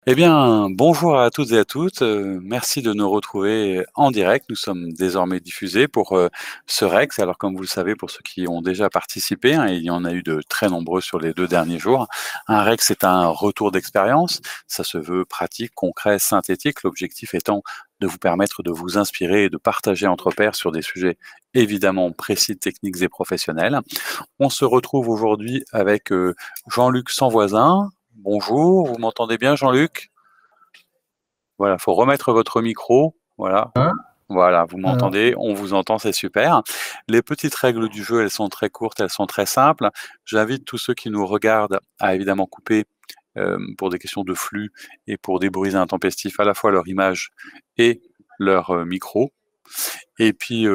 Eh bien, bonjour à toutes et à toutes. Merci de nous retrouver en direct. Nous sommes désormais diffusés pour ce REX. Alors, comme vous le savez, pour ceux qui ont déjà participé, hein, il y en a eu de très nombreux sur les 2 derniers jours. Un REX, c'est un retour d'expérience. Ça se veut pratique, concret, synthétique. L'objectif étant de vous permettre de vous inspirer et de partager entre pairs sur des sujets évidemment précis, techniques et professionnels. On se retrouve aujourd'hui avec Jean-Luc Sanvoisin. Bonjour, vous m'entendez bien, Jean-Luc? Voilà, faut remettre votre micro. Voilà, Hein. voilà, vous Alors, m'entendez, on vous entend, c'est super. Les petites règles du jeu, elles sont très courtes, elles sont très simples. J'invite tous ceux qui nous regardent à évidemment couper pour des questions de flux et pour des bruits intempestifs à la fois leur image et leur micro. Et puis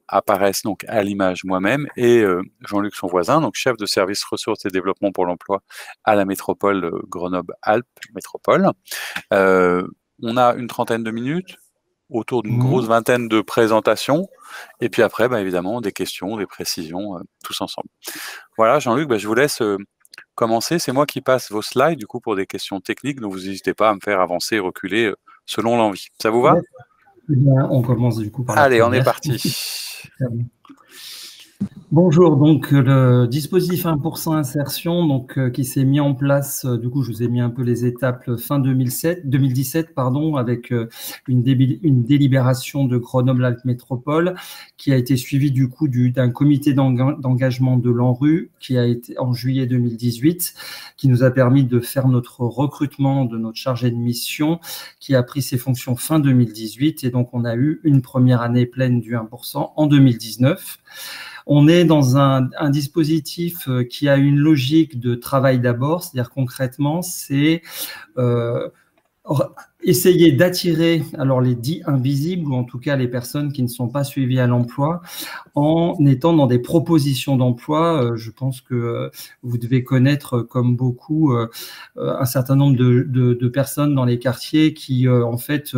apparaissent donc à l'image moi-même et Jean-Luc son voisin, donc chef de service ressources et développement pour l'emploi à la métropole Grenoble-Alpes Métropole. On a une trentaine de minutes, autour d'une grosse mhm. vingtaine de présentations, et puis après, bah, évidemment, des questions, des précisions, tous ensemble. Voilà, Jean-Luc, bah, je vous laisse commencer. C'est moi qui passe vos slides, du coup, pour des questions techniques, donc vous n'hésitez pas à me faire avancer et reculer selon l'envie. Ça vous va? D'accord. Eh bien, on commence du coup par la Allez, on est première. parti. Très bien. Bonjour, donc le dispositif 1% insertion qui s'est mis en place, du coup je vous ai mis un peu les étapes fin 2017 pardon, avec une délibération de Grenoble-Alpes Métropole qui a été suivie du coup d'un comité d'engagement de l'ANRU qui a été en juillet 2018, qui nous a permis de faire notre recrutement de notre chargé de mission qui a pris ses fonctions fin 2018 et donc on a eu une première année pleine du 1% en 2019. On est dans un dispositif qui a une logique de travail d'abord, c'est-à-dire concrètement, c'est euh, essayer d'attirer alors les dits invisibles, ou en tout cas les personnes qui ne sont pas suivies à l'emploi, en étant dans des propositions d'emploi. Je pense que vous devez connaître, comme beaucoup, un certain nombre de personnes dans les quartiers qui, en fait,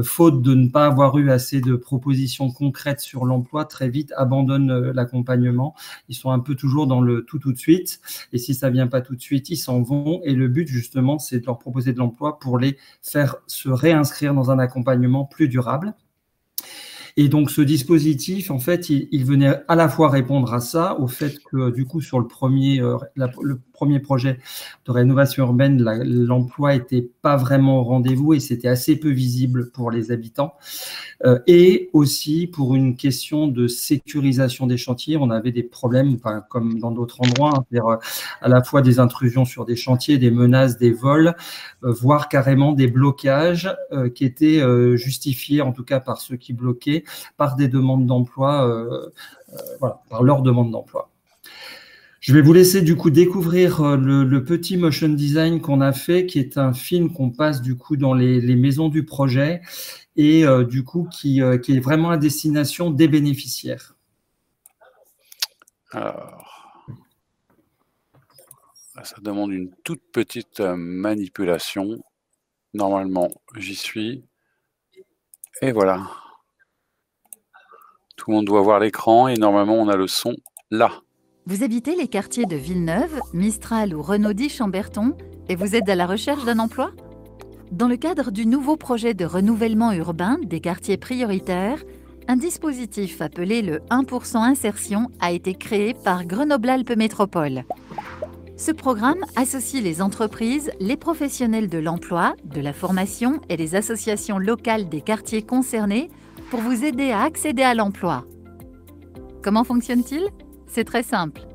faute de ne pas avoir eu assez de propositions concrètes sur l'emploi, très vite abandonnent l'accompagnement. Ils sont un peu toujours dans le tout de suite. Et si ça vient pas tout de suite, ils s'en vont. Et le but, justement, c'est de leur proposer de l'emploi pour les faire se réinscrire dans un accompagnement plus durable. Et donc, ce dispositif, en fait, il venait à la fois répondre à ça, au fait que, du coup, sur le premier projet de rénovation urbaine, l'emploi n'était pas vraiment au rendez-vous et c'était assez peu visible pour les habitants. Et aussi pour une question de sécurisation des chantiers. On avait des problèmes, enfin, comme dans d'autres endroits, hein, c'est-à-dire à la fois des intrusions sur des chantiers, des menaces, des vols, voire carrément des blocages qui étaient justifiés, en tout cas par ceux qui bloquaient, par des demandes d'emploi, voilà, par leur demande d'emploi. Je vais vous laisser du coup découvrir le petit motion design qu'on a fait, qui est un film qu'on passe du coup dans les maisons du projet et du coup qui est vraiment à destination des bénéficiaires. Alors, ça demande une toute petite manipulation. Normalement, j'y suis. Et voilà. Tout le monde doit voir l'écran et normalement, on a le son là. Vous habitez les quartiers de Villeneuve, Mistral ou Renaudie-Chamberton et vous êtes à la recherche d'un emploi? Dans le cadre du nouveau projet de renouvellement urbain des quartiers prioritaires, un dispositif appelé le 1% insertion a été créé par Grenoble-Alpes Métropole. Ce programme associe les entreprises, les professionnels de l'emploi, de la formation et les associations locales des quartiers concernés pour vous aider à accéder à l'emploi. Comment fonctionne-t-il? C'est très simple.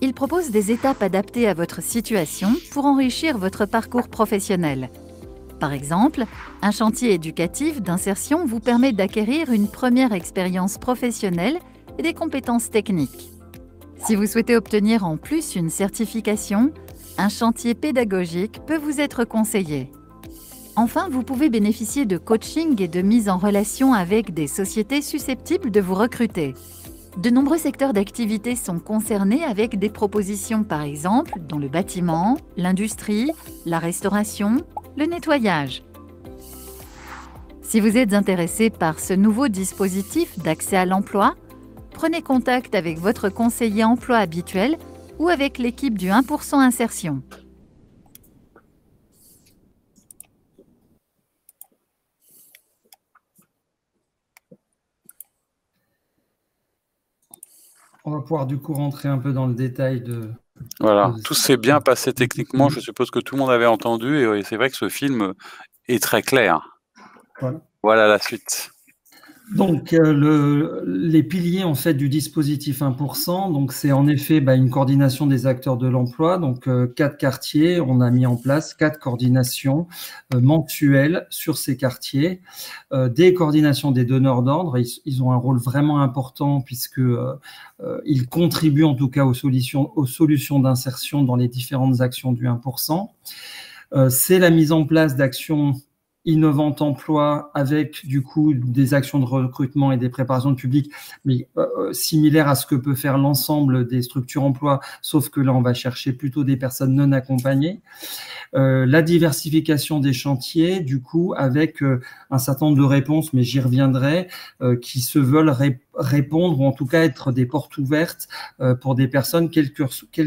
Il propose des étapes adaptées à votre situation pour enrichir votre parcours professionnel. Par exemple, un chantier éducatif d'insertion vous permet d'acquérir une première expérience professionnelle et des compétences techniques. Si vous souhaitez obtenir en plus une certification, un chantier pédagogique peut vous être conseillé. Enfin, vous pouvez bénéficier de coaching et de mise en relation avec des sociétés susceptibles de vous recruter. De nombreux secteurs d'activité sont concernés avec des propositions par exemple dans le bâtiment, l'industrie, la restauration, le nettoyage. Si vous êtes intéressé par ce nouveau dispositif d'accès à l'emploi, prenez contact avec votre conseiller emploi habituel ou avec l'équipe du 1% insertion. On va pouvoir du coup rentrer un peu dans le détail de… Voilà, tout s'est bien passé techniquement. Je suppose que tout le monde avait entendu et c'est vrai que ce film est très clair. Voilà la suite. Donc, les piliers en fait du dispositif 1%, donc c'est en effet une coordination des acteurs de l'emploi. Donc, 4 quartiers, on a mis en place 4 coordinations mensuelles sur ces quartiers, des coordinations des donneurs d'ordre. Ils ont un rôle vraiment important puisque ils contribuent en tout cas aux solutions d'insertion dans les différentes actions du 1%. C'est la mise en place d'actions innovante emploi avec du coup des actions de recrutement et des préparations de public, mais similaires à ce que peut faire l'ensemble des structures emploi, sauf que là on va chercher plutôt des personnes non accompagnées. La diversification des chantiers, du coup, avec un certain nombre de réponses, mais j'y reviendrai, qui se veulent répondre ou en tout cas être des portes ouvertes pour des personnes, quel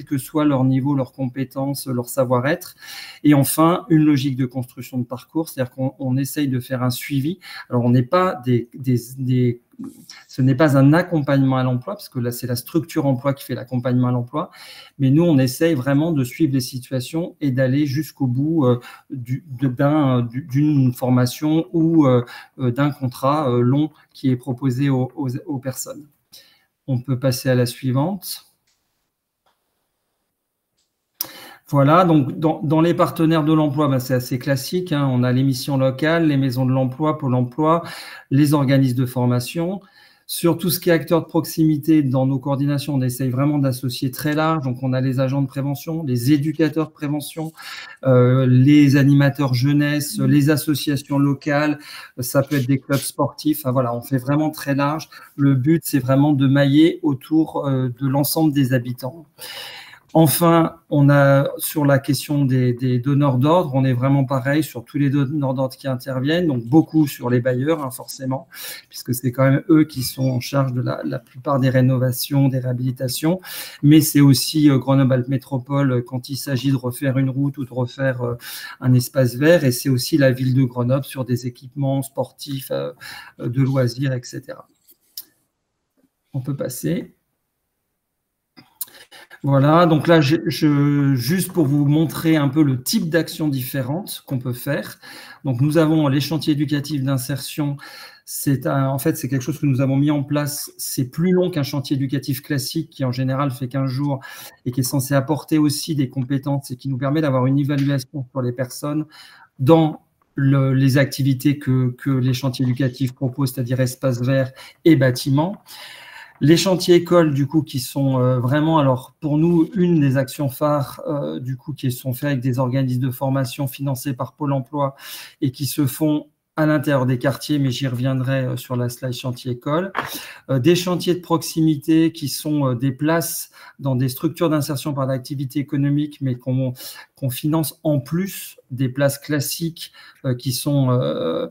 que soit leur niveau, leurs compétences, leur savoir-être. Et enfin, une logique de construction de parcours, c'est-à-dire qu'on essaye de faire un suivi. Alors, on n'est pas ce n'est pas un accompagnement à l'emploi, parce que là, c'est la structure emploi qui fait l'accompagnement à l'emploi. Mais nous, on essaye vraiment de suivre les situations et d'aller jusqu'au bout d'une formation ou d'un contrat long qui est proposé aux personnes. On peut passer à la suivante. Voilà, donc dans les partenaires de l'emploi, c'est assez classique. On a les missions locales, les maisons de l'emploi, Pôle emploi, les organismes de formation. Sur tout ce qui est acteurs de proximité, dans nos coordinations, on essaye vraiment d'associer très large. Donc, on a les agents de prévention, les éducateurs de prévention, les animateurs jeunesse, les associations locales. Ça peut être des clubs sportifs. Enfin, voilà, on fait vraiment très large. Le but, c'est vraiment de mailler autour de l'ensemble des habitants. Enfin, on a sur la question des donneurs d'ordre, on est vraiment pareil sur tous les donneurs d'ordre qui interviennent, donc beaucoup sur les bailleurs, forcément, puisque c'est quand même eux qui sont en charge de la plupart des rénovations, des réhabilitations, mais c'est aussi Grenoble-Alpes Métropole quand il s'agit de refaire une route ou de refaire un espace vert, et c'est aussi la ville de Grenoble sur des équipements sportifs, de loisirs, etc. On peut passer. Voilà, donc là, juste pour vous montrer un peu le type d'actions différentes qu'on peut faire. Donc, nous avons les chantiers éducatifs d'insertion. En fait, c'est quelque chose que nous avons mis en place. C'est plus long qu'un chantier éducatif classique qui, en général, fait 15 jours et qui est censé apporter aussi des compétences et qui nous permet d'avoir une évaluation sur les personnes dans les activités que les chantiers éducatifs proposent, c'est-à-dire espaces verts et bâtiments. Les chantiers écoles, du coup, qui sont vraiment, alors pour nous, une des actions phares, du coup, qui sont faits avec des organismes de formation financés par Pôle emploi et qui se font à l'intérieur des quartiers, mais j'y reviendrai sur la slide chantier école. Des chantiers de proximité qui sont des places dans des structures d'insertion par l'activité économique, mais qu'on finance en plus des places classiques qui sont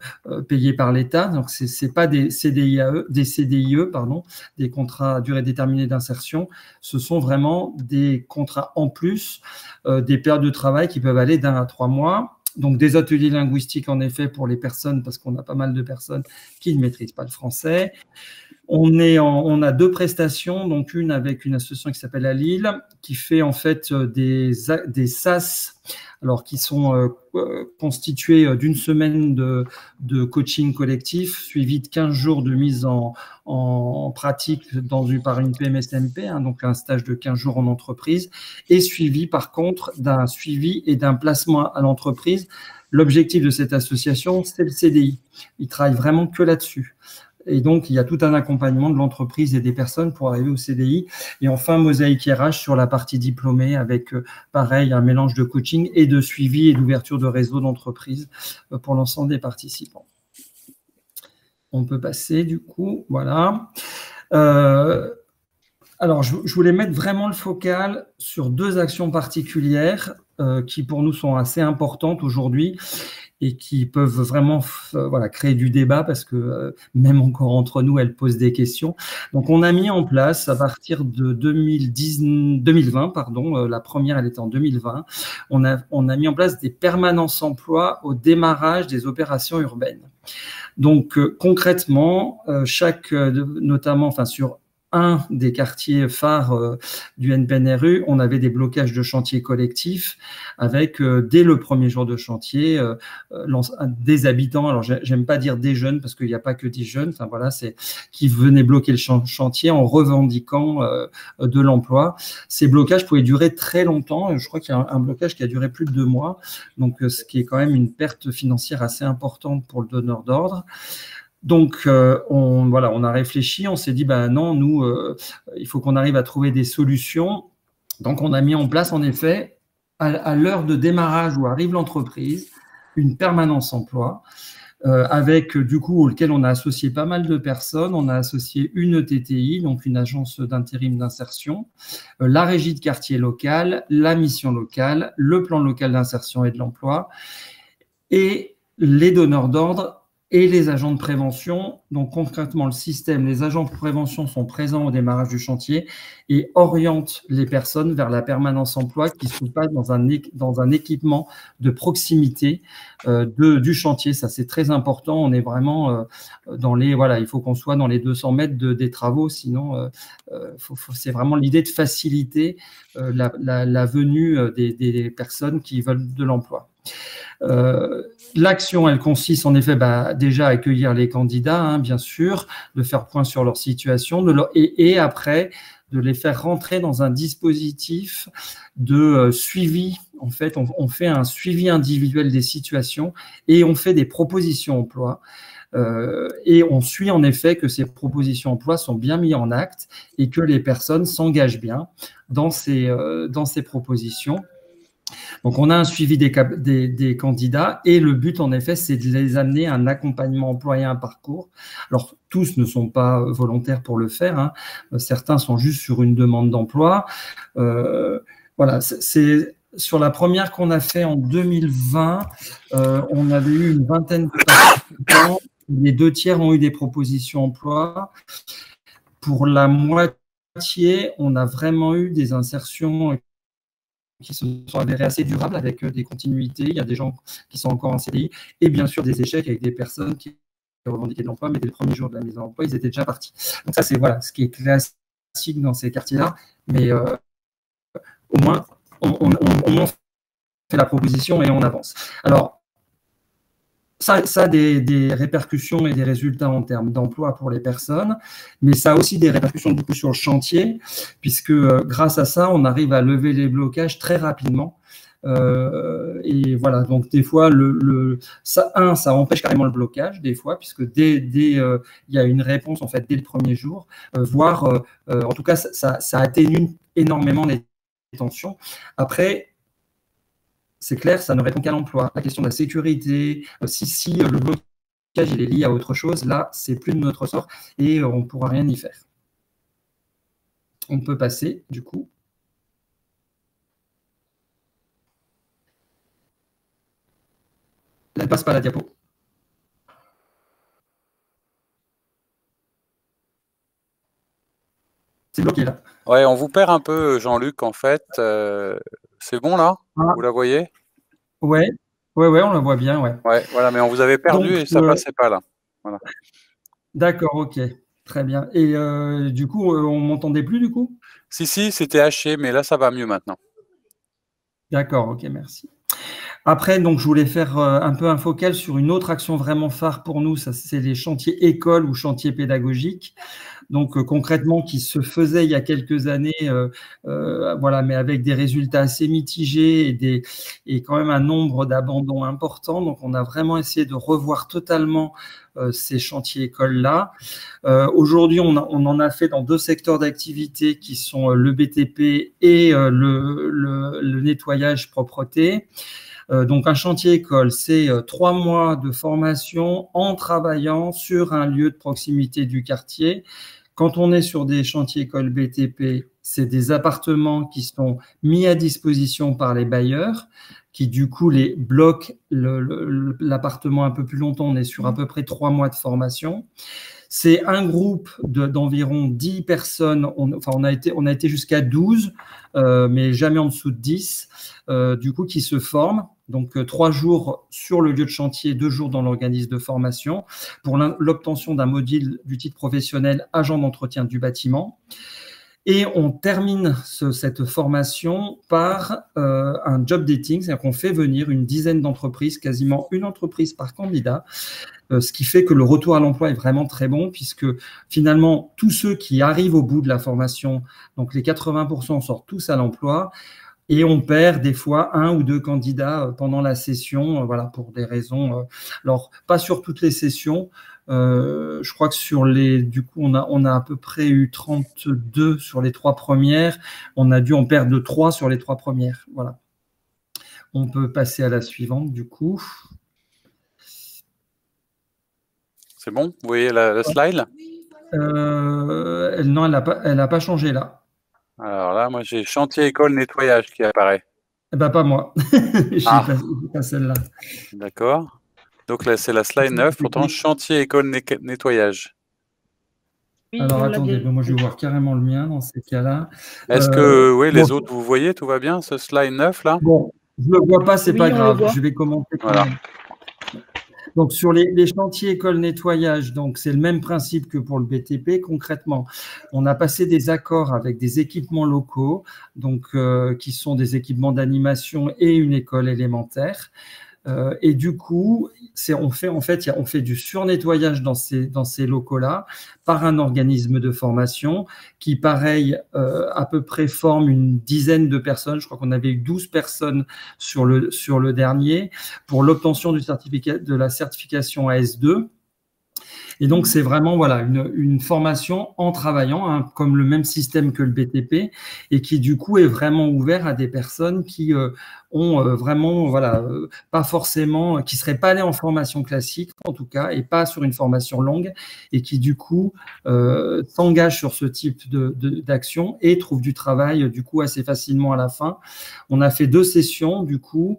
payées par l'État. Donc, ce n'est pas des CDIE, des contrats à durée déterminée d'insertion. Ce sont vraiment des contrats en plus, des périodes de travail qui peuvent aller d'1 à 3 mois. Donc, des ateliers linguistiques, en effet, pour les personnes, parce qu'on a pas mal de personnes qui ne maîtrisent pas le français. On a 2 prestations, donc une avec une association qui s'appelle à Lille, qui fait en fait des SAS, alors qui sont constitués d'une semaine de coaching collectif, suivi de 15 jours de mise en pratique par une PMSMP, donc un stage de 15 jours en entreprise, et suivi par contre d'un suivi et d'un placement à l'entreprise. L'objectif de cette association, c'est le CDI. Ils travaillent vraiment que là-dessus. Et donc, il y a tout un accompagnement de l'entreprise et des personnes pour arriver au CDI. Et enfin, Mosaïque RH sur la partie diplômée avec, pareil, un mélange de coaching et de suivi et d'ouverture de réseau d'entreprise pour l'ensemble des participants. On peut passer, du coup, voilà. Alors, je voulais mettre vraiment le focal sur 2 actions particulières qui, pour nous, sont assez importantes aujourd'hui et qui peuvent vraiment créer du débat parce que même encore entre nous, elles posent des questions. Donc, on a mis en place à partir de 2020, la première, elle était en 2020, on a mis en place des permanences emploi au démarrage des opérations urbaines. Donc, concrètement, notamment sur un des quartiers phares du NPNRU, on avait des blocages de chantier collectifs avec, dès le premier jour de chantier, des habitants, alors j'aime pas dire des jeunes parce qu'il n'y a pas que des jeunes, enfin voilà, c'est qui venaient bloquer le chantier en revendiquant de l'emploi. Ces blocages pouvaient durer très longtemps. Je crois qu'il y a un blocage qui a duré plus de 2 mois, donc ce qui est quand même une perte financière assez importante pour le donneur d'ordre. Donc, on a réfléchi, on s'est dit, non, nous, il faut qu'on arrive à trouver des solutions. Donc, on a mis en place, en effet, à l'heure de démarrage où arrive l'entreprise, une permanence emploi, avec, du coup, auquel on a associé pas mal de personnes. On a associé une ETTI, donc une agence d'intérim d'insertion, la régie de quartier local, la mission locale, le plan local d'insertion et de l'emploi, et les donneurs d'ordre et les agents de prévention. Donc concrètement, le système, les agents de prévention sont présents au démarrage du chantier et orientent les personnes vers la permanence emploi qui se passe dans un équipement de proximité du chantier. Ça, c'est très important. On est vraiment dans les… Voilà, il faut qu'on soit dans les 200 mètres des travaux, sinon c'est vraiment l'idée de faciliter la venue des personnes qui veulent de l'emploi. L'action, elle consiste en effet déjà à accueillir les candidats, bien sûr, de faire point sur leur situation et après de les faire rentrer dans un dispositif de suivi. En fait, on fait un suivi individuel des situations et on fait des propositions emploi. Et on suit en effet que ces propositions emploi sont bien mises en acte et que les personnes s'engagent bien dans ces propositions. Donc, on a un suivi des candidats et le but, en effet, c'est de les amener à un accompagnement emploi et un parcours. Alors, tous ne sont pas volontaires pour le faire. Certains sont juste sur une demande d'emploi. Voilà, c'est sur la première qu'on a fait en 2020, on avait eu une vingtaine de participants. Les 2 tiers ont eu des propositions emploi. Pour la moitié, on a vraiment eu des insertions qui se sont avérées assez durables avec des continuités. Il y a des gens qui sont encore en CDI et bien sûr des échecs avec des personnes qui revendiquaient de l'emploi, mais dès le premier jour de la mise en emploi, ils étaient déjà partis. Donc ça, c'est ce qui est classique dans ces quartiers-là, mais au moins, on fait la proposition et on avance. Alors, ça a des répercussions et des résultats en termes d'emploi pour les personnes, mais ça a aussi des répercussions beaucoup sur le chantier, puisque grâce à ça, on arrive à lever les blocages très rapidement. Et voilà, donc des fois, ça empêche carrément le blocage, des fois, puisque il y a une réponse en fait dès le premier jour, voire en tout cas, ça atténue énormément les tensions. Après, c'est clair, ça ne répond qu'à l'emploi. La question de la sécurité, si le blocage il est lié à autre chose, là, c'est plus de notre ressort et on ne pourra rien y faire. On peut passer, du coup. Elle ne passe pas la diapo. C'est bloqué, là. Ouais, on vous perd un peu, Jean-Luc, en fait. C'est bon, là? Vous la voyez? Ouais, on la voit bien, ouais. Ouais, voilà, mais on vous avait perdu et ça passait pas, là. Voilà. D'accord, ok. Très bien. Et du coup, on ne m'entendait plus, du coup? Si, c'était haché, mais là, ça va mieux maintenant. D'accord, ok, merci. Après, donc, je voulais faire un peu un focal sur une autre action vraiment phare pour nous, ça, c'est les chantiers écoles ou chantiers pédagogiques. Donc, concrètement, qui se faisaient il y a quelques années, voilà, mais avec des résultats assez mitigés et quand même un nombre d'abandons importants. Donc, on a vraiment essayé de revoir totalement ces chantiers écoles-là. Aujourd'hui, on en a fait dans 2 secteurs d'activité qui sont le BTP et le nettoyage propreté. Donc, un chantier école, c'est 3 mois de formation en travaillant sur un lieu de proximité du quartier. Quand on est sur des chantiers écoles BTP, c'est des appartements qui sont mis à disposition par les bailleurs, qui du coup les bloquent l'appartement un peu plus longtemps. On est sur à peu près 3 mois de formation. C'est un groupe d'environ 10 personnes, on a été jusqu'à 12, mais jamais en dessous de 10, du coup, qui se forment. Donc, 3 jours sur le lieu de chantier, 2 jours dans l'organisme de formation pour l'obtention d'un module du titre professionnel agent d'entretien du bâtiment. Et on termine cette formation par un job dating, c'est-à-dire qu'on fait venir une dizaine d'entreprises, quasiment une entreprise par candidat, ce qui fait que le retour à l'emploi est vraiment très bon, puisque finalement, tous ceux qui arrivent au bout de la formation, donc les 80% sortent tous à l'emploi, et on perd des fois 1 ou 2 candidats pendant la session, voilà, pour des raisons. Alors, pas sur toutes les sessions. Je crois que sur du coup, on a à peu près eu 32 sur les 3 premières. On a dû en perdre 3 sur les 3 premières. Voilà. On peut passer à la suivante, du coup. C'est bon? Vous voyez la slide? Non, elle n'a pas changé là. Alors là, moi, j'ai chantier, école, nettoyage qui apparaît. Eh ben, pas moi. Je n'ai pas celle-là. D'accord. Donc là, c'est la slide 9. Pourtant, chantier, école, nettoyage. Alors, attendez, moi, je vais voir carrément le mien dans ces cas-là. Est-ce que, oui, les autres, vous voyez, tout va bien, ce slide 9, là? Bon, je ne le vois pas, c'est pas grave. Je vais commenter quand même. Donc, sur les chantiers école nettoyage, donc c'est le même principe que pour le BTP. Concrètement, on a passé des accords avec des équipements locaux, donc qui sont des équipements d'animation et une école élémentaire. Et du coup, on fait du surnettoyage dans ces locaux-là par un organisme de formation qui, pareil, à peu près forme une dizaine de personnes. Je crois qu'on avait eu 12 personnes sur le dernier pour l'obtention de la certification AS2. Et donc, c'est vraiment voilà, une formation en travaillant, hein, comme le même système que le BTP, et qui, du coup, est vraiment ouvert à des personnes qui ont vraiment, voilà, pas forcément, qui ne seraient pas allées en formation classique, en tout cas, et pas sur une formation longue, et qui, du coup, s'engagent sur ce type d'action et trouvent du travail, du coup, assez facilement à la fin. On a fait 2 sessions, du coup,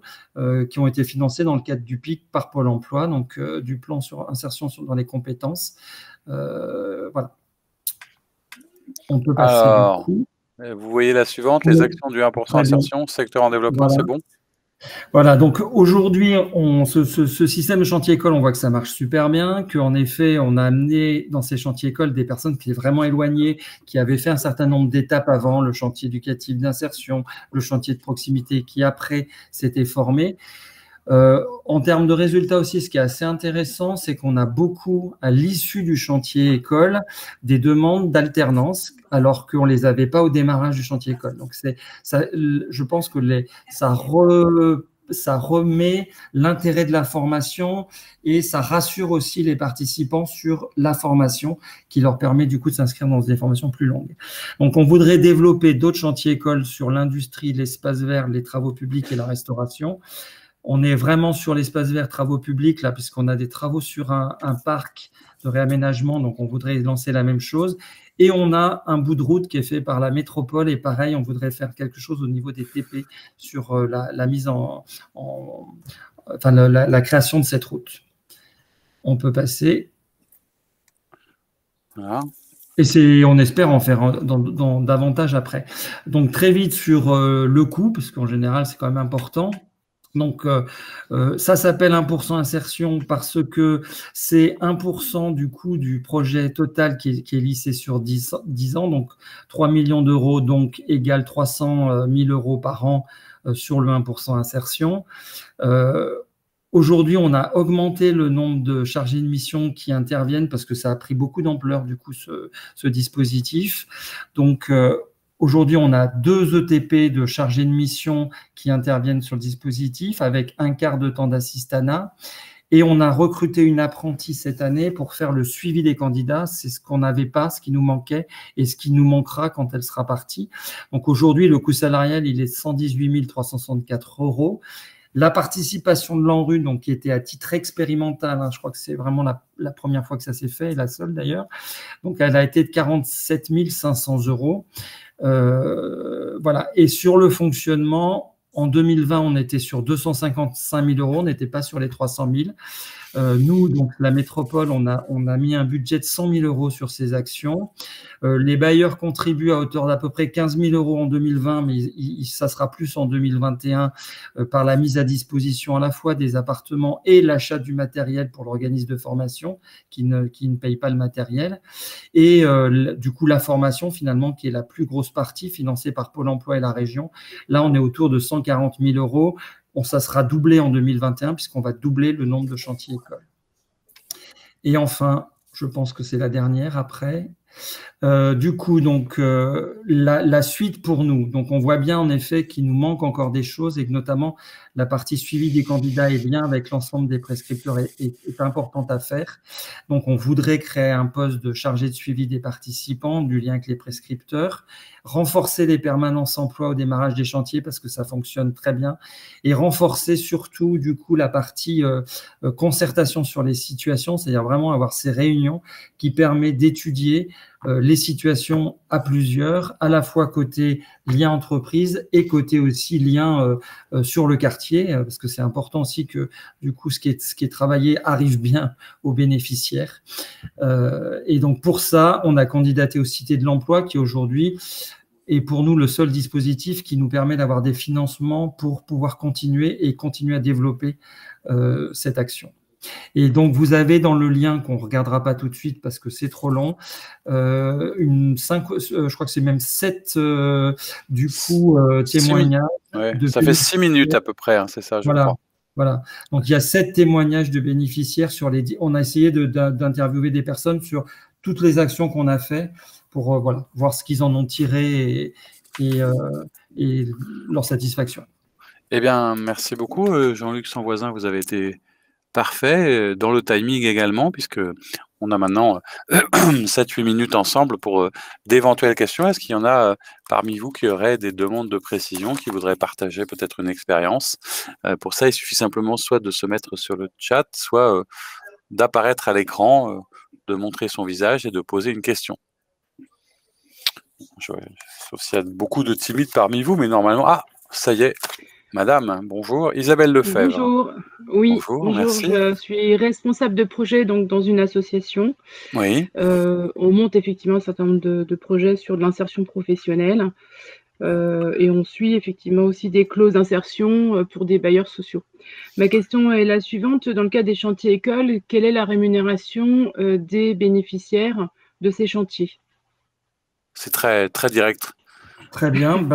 qui ont été financées dans le cadre du PIC par Pôle emploi, donc du plan sur insertion dans les compétences. Voilà. On peut passer. Alors, du coup. Vous voyez la suivante, les actions du 1% insertion, secteur en développement, voilà. C'est bon? Voilà, donc aujourd'hui, ce système de chantier école, on voit que ça marche super bien, qu'en effet, on a amené dans ces chantiers écoles des personnes qui étaient vraiment éloignées, qui avaient fait un certain nombre d'étapes avant, le chantier éducatif d'insertion, le chantier de proximité qui après s'était formé. En termes de résultats aussi, ce qui est assez intéressant, c'est qu'on a beaucoup, à l'issue du chantier école, des demandes d'alternance, alors qu'on ne les avait pas au démarrage du chantier école. Donc, je pense que ça remet l'intérêt de la formation et ça rassure aussi les participants sur la formation qui leur permet du coup de s'inscrire dans des formations plus longues. Donc, on voudrait développer d'autres chantiers écoles sur l'industrie, l'espace vert, les travaux publics et la restauration. On est vraiment sur l'espace vert travaux publics, là, puisqu'on a des travaux sur un parc de réaménagement, donc on voudrait lancer la même chose. Et on a un bout de route qui est fait par la métropole, et pareil, on voudrait faire quelque chose au niveau des TP sur la mise la création de cette route. On peut passer. Voilà. Et on espère en faire davantage après. Donc, très vite sur le coût, parce qu'en général, c'est quand même important. Donc, ça s'appelle 1% insertion parce que c'est 1% du coût du projet total qui est lissé sur 10 ans, donc 3 millions d'euros, donc égale 300 000 euros par an sur le 1% insertion. Aujourd'hui, on a augmenté le nombre de chargés de mission qui interviennent parce que ça a pris beaucoup d'ampleur, du coup, ce dispositif. Donc, aujourd'hui, on a 2 ETP de chargés de mission qui interviennent sur le dispositif avec un quart de temps d'assistanat. Et on a recruté une apprentie cette année pour faire le suivi des candidats. C'est ce qu'on n'avait pas, ce qui nous manquait et ce qui nous manquera quand elle sera partie. Donc aujourd'hui, le coût salarial, il est 118 364 €. La participation de l'ANRU, donc qui était à titre expérimental, hein, je crois que c'est vraiment la première fois que ça s'est fait, et la seule d'ailleurs. Donc elle a été de 47 500 €. Voilà. Et sur le fonctionnement, en 2020, on était sur 255 000 €, on n'était pas sur les 300 000. Nous, donc la métropole, on a mis un budget de 100 000 € sur ces actions. Les bailleurs contribuent à hauteur d'à peu près 15 000 € en 2020, mais ça sera plus en 2021 par la mise à disposition à la fois des appartements et l'achat du matériel pour l'organisme de formation qui ne paye pas le matériel. Et du coup, la formation, finalement, qui est la plus grosse partie, financée par Pôle emploi et la région. Là, on est autour de 140 000 €. Ça sera doublé en 2021 puisqu'on va doubler le nombre de chantiers écoles. Et enfin, je pense que c'est la dernière après. Du coup, donc, la suite pour nous. Donc, on voit bien en effet qu'il nous manque encore des choses et que notamment la partie suivi des candidats et lien avec l'ensemble des prescripteurs est importante à faire. Donc, on voudrait créer un poste de chargé de suivi des participants, du lien avec les prescripteurs, renforcer les permanences emploi au démarrage des chantiers parce que ça fonctionne très bien et renforcer surtout du coup la partie concertation sur les situations, c'est-à-dire vraiment avoir ces réunions qui permettent d'étudier les situations à plusieurs, à la fois côté lien entreprise et côté aussi lien sur le quartier, parce que c'est important aussi que du coup ce qui est travaillé arrive bien aux bénéficiaires. Et donc pour ça, on a candidaté aux cités de l'emploi qui aujourd'hui est pour nous le seul dispositif qui nous permet d'avoir des financements pour pouvoir continuer à développer cette action. Et donc, vous avez dans le lien qu'on ne regardera pas tout de suite parce que c'est trop long, je crois que c'est même 7 du coup témoignages. Ouais, ça fait 6 minutes à peu près, hein, c'est ça, je crois. Voilà. Donc, il y a 7 témoignages de bénéficiaires sur les. On a essayé d'interviewer des personnes sur toutes les actions qu'on a fait pour voir ce qu'ils en ont tiré et leur satisfaction. Eh bien, merci beaucoup, Jean-Luc Sanvoisin, vous avez été parfait, dans le timing également, puisque on a maintenant 7-8 minutes ensemble pour d'éventuelles questions. Est-ce qu'il y en a parmi vous qui auraient des demandes de précision, qui voudraient partager peut-être une expérience? Pour ça, il suffit simplement soit de se mettre sur le chat, soit d'apparaître à l'écran, de montrer son visage et de poser une question. Sauf s'il y a beaucoup de timides parmi vous, mais normalement... Ah, ça y est. Madame, bonjour. Isabelle Lefebvre. Bonjour. Oui, bonjour, merci. Je suis responsable de projet donc, dans une association. Oui. On monte effectivement un certain nombre de projets sur de l'insertion professionnelle et on suit effectivement aussi des clauses d'insertion pour des bailleurs sociaux. Ma question est la suivante. Dans le cas des chantiers écoles, quelle est la rémunération des bénéficiaires de ces chantiers? C'est très, très direct. Très bien.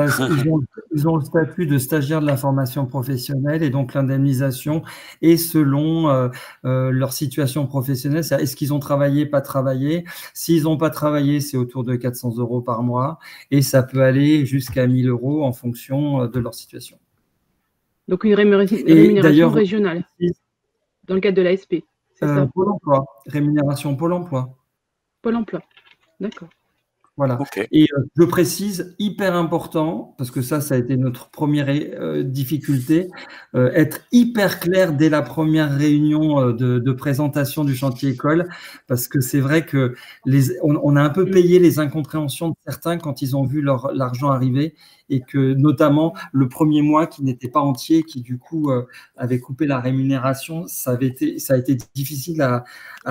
Ils ont le statut de stagiaire de la formation professionnelle et donc l'indemnisation est selon leur situation professionnelle. C'est-à-dire, est-ce qu'ils ont travaillé, pas travaillé? S'ils n'ont pas travaillé, c'est autour de 400 € par mois et ça peut aller jusqu'à 1 000 € en fonction de leur situation. Donc une rémunération régionale dans le cadre de l'ASP, c'est ça? Pôle emploi, rémunération Pôle emploi. Pôle emploi, d'accord. Voilà. Okay. Et je précise, hyper important, parce que ça a été notre première difficulté, être hyper clair dès la première réunion de présentation du chantier école, parce que c'est vrai que on a un peu payé les incompréhensions de certains quand ils ont vu l'argent arriver, et que notamment le premier mois qui n'était pas entier, qui du coup avait coupé la rémunération, ça a été difficile à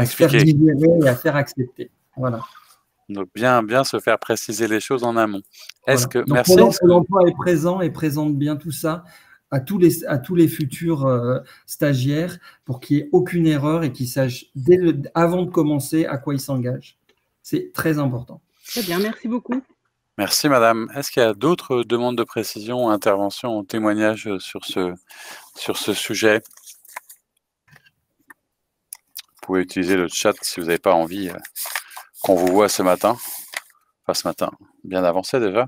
faire digérer et à faire accepter. Voilà. Donc, bien se faire préciser les choses en amont. Est-ce que merci. Pôle emploi est présent et présente bien tout ça à tous les futurs stagiaires pour qu'il n'y ait aucune erreur et qu'ils sachent avant de commencer à quoi ils s'engagent. C'est très important. Très bien, merci beaucoup. Merci madame. Est-ce qu'il y a d'autres demandes de précision, interventions, témoignages sur ce sujet? Vous pouvez utiliser le chat si vous n'avez pas envie qu'on vous voit ce matin. Enfin, ce matin, bien avancé déjà.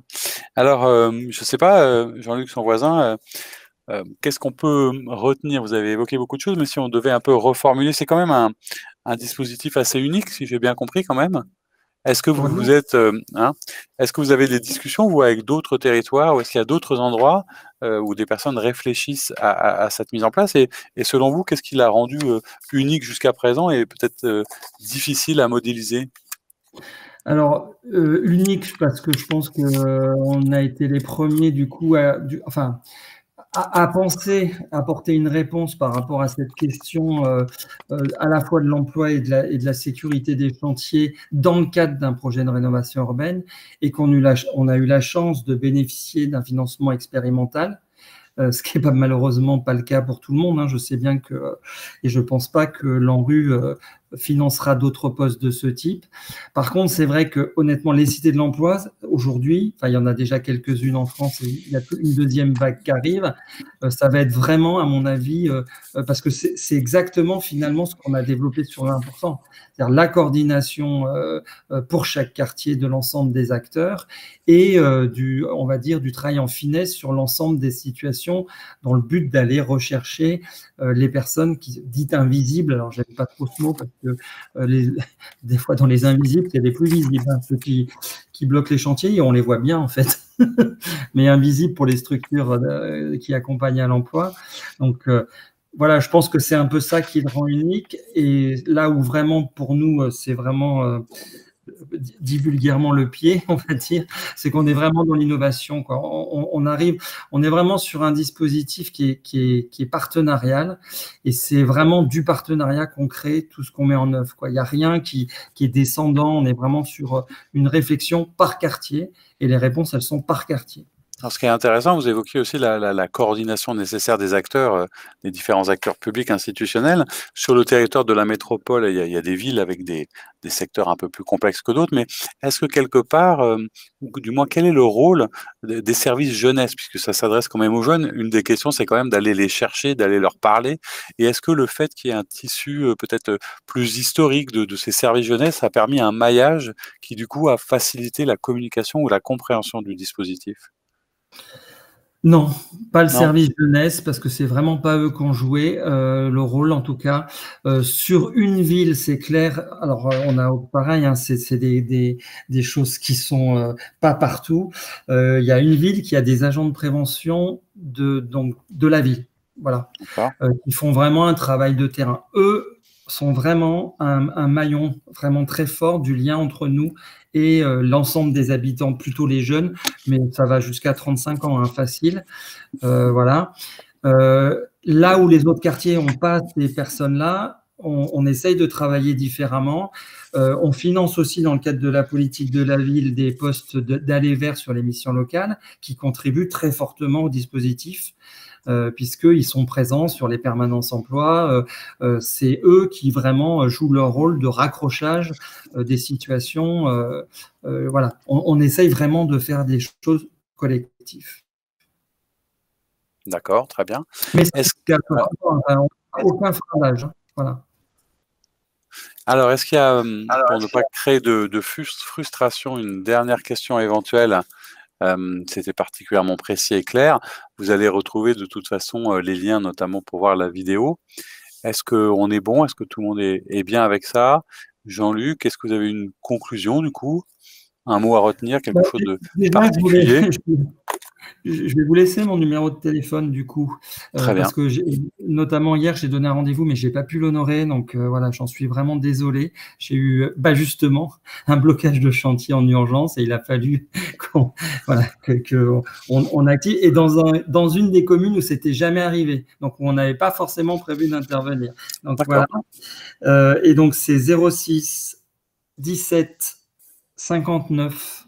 Alors, je ne sais pas, Jean-Luc Sanvoisin, qu'est-ce qu'on peut retenir? Vous avez évoqué beaucoup de choses, mais si on devait un peu reformuler, c'est quand même un dispositif assez unique, si j'ai bien compris quand même. Est-ce que vous êtes, est-ce que vous avez des discussions, vous, avec d'autres territoires, ou est-ce qu'il y a d'autres endroits où des personnes réfléchissent à cette mise en place, et selon vous, qu'est-ce qui l'a rendu unique jusqu'à présent et peut-être difficile à modéliser? Alors, unique, parce que je pense qu'on a été les premiers, du coup, à penser, apporter une réponse par rapport à cette question à la fois de l'emploi et de la sécurité des chantiers dans le cadre d'un projet de rénovation urbaine, et on a eu la chance de bénéficier d'un financement expérimental. Ce qui n'est malheureusement pas le cas pour tout le monde. Hein. Je sais bien que, et je ne pense pas que l'ANRU financera d'autres postes de ce type. Par contre, c'est vrai que honnêtement, les cités de l'emploi, aujourd'hui, il y en a déjà quelques-unes en France, et il y a une deuxième vague qui arrive, ça va être vraiment, à mon avis, parce que c'est exactement finalement ce qu'on a développé sur le 1%, c'est-à-dire la coordination pour chaque quartier de l'ensemble des acteurs et on va dire, du travail en finesse sur l'ensemble des situations dans le but d'aller rechercher les personnes dites invisibles. Alors, j'aime pas trop ce mot parce que des fois, dans les invisibles, il y a des plus visibles, hein, ceux qui bloquent les chantiers, et on les voit bien, en fait, mais invisibles pour les structures qui accompagnent à l'emploi. Donc, voilà, je pense que c'est un peu ça qui le rend unique. Et là où vraiment, pour nous, c'est vraiment dit vulgairement le pied, on va dire, c'est qu'on est vraiment dans l'innovation. On est vraiment sur un dispositif qui est partenarial, et c'est vraiment du partenariat qu'on crée, tout ce qu'on met en œuvre. Il n'y a rien qui est descendant, on est vraiment sur une réflexion par quartier, et les réponses, elles sont par quartier. Alors, ce qui est intéressant, vous évoquiez aussi la coordination nécessaire des acteurs, des différents acteurs publics, institutionnels. Sur le territoire de la métropole, il y a des villes avec des secteurs un peu plus complexes que d'autres, mais est-ce que quelque part, ou du moins, quel est le rôle des services jeunesse, puisque ça s'adresse quand même aux jeunes? Une des questions, c'est quand même d'aller les chercher, d'aller leur parler. Et est-ce que le fait qu'il y ait un tissu peut-être plus historique de ces services jeunesse a permis un maillage qui, du coup, a facilité la communication ou la compréhension du dispositif? Non, pas le Non. service jeunesse, parce que c'est vraiment pas eux qui ont joué le rôle, en tout cas. Sur une ville, c'est clair. Alors, on a pareil, hein, c'est des choses qui sont pas partout. Il y a une ville qui a des agents de prévention de la ville, voilà, qui font vraiment un travail de terrain. Eux sont vraiment un maillon vraiment très fort du lien entre nous et l'ensemble des habitants, plutôt les jeunes, mais ça va jusqu'à 35 ans, hein, facile. Voilà. Là où les autres quartiers n'ont pas ces personnes-là, on essaye de travailler différemment. On finance aussi, dans le cadre de la politique de la ville, des postes d'aller vers sur les missions locales qui contribuent très fortement au dispositif. Puisqu'ils sont présents sur les permanences emploi. C'est eux qui vraiment jouent leur rôle de raccrochage des situations. Voilà, on essaye vraiment de faire des choses collectives. D'accord, très bien. Mais aucun frein d'âge. Voilà. Alors, est-ce qu'il y a, pour ne pas créer de frustration, une dernière question éventuelle? C'était particulièrement précis et clair. Vous allez retrouver de toute façon les liens, notamment pour voir la vidéo. Est-ce qu'on est bon? Est-ce que tout le monde est bien avec ça? Jean-Luc, est-ce que vous avez une conclusion du coup? Un mot à retenir, quelque chose de particulier? Je vais vous laisser mon numéro de téléphone du coup, parce que notamment hier, j'ai donné un rendez-vous, mais je n'ai pas pu l'honorer, donc voilà, j'en suis vraiment désolé. J'ai eu justement un blocage de chantier en urgence, et il a fallu qu'on active, et dans une des communes où c'était jamais arrivé, donc on n'avait pas forcément prévu d'intervenir. Donc voilà, et donc c'est 06 17 59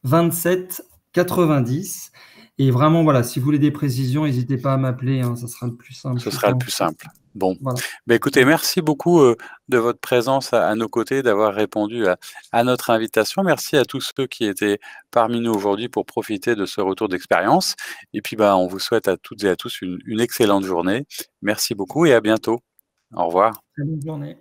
27 90. Et vraiment, voilà, si vous voulez des précisions, n'hésitez pas à m'appeler, hein, ça sera le plus simple. Ce sera le plus simple. Bon, voilà. Écoutez, merci beaucoup de votre présence à nos côtés, d'avoir répondu à notre invitation. Merci à tous ceux qui étaient parmi nous aujourd'hui pour profiter de ce retour d'expérience. Et puis, on vous souhaite à toutes et à tous une excellente journée. Merci beaucoup et à bientôt. Au revoir. Très bonne journée.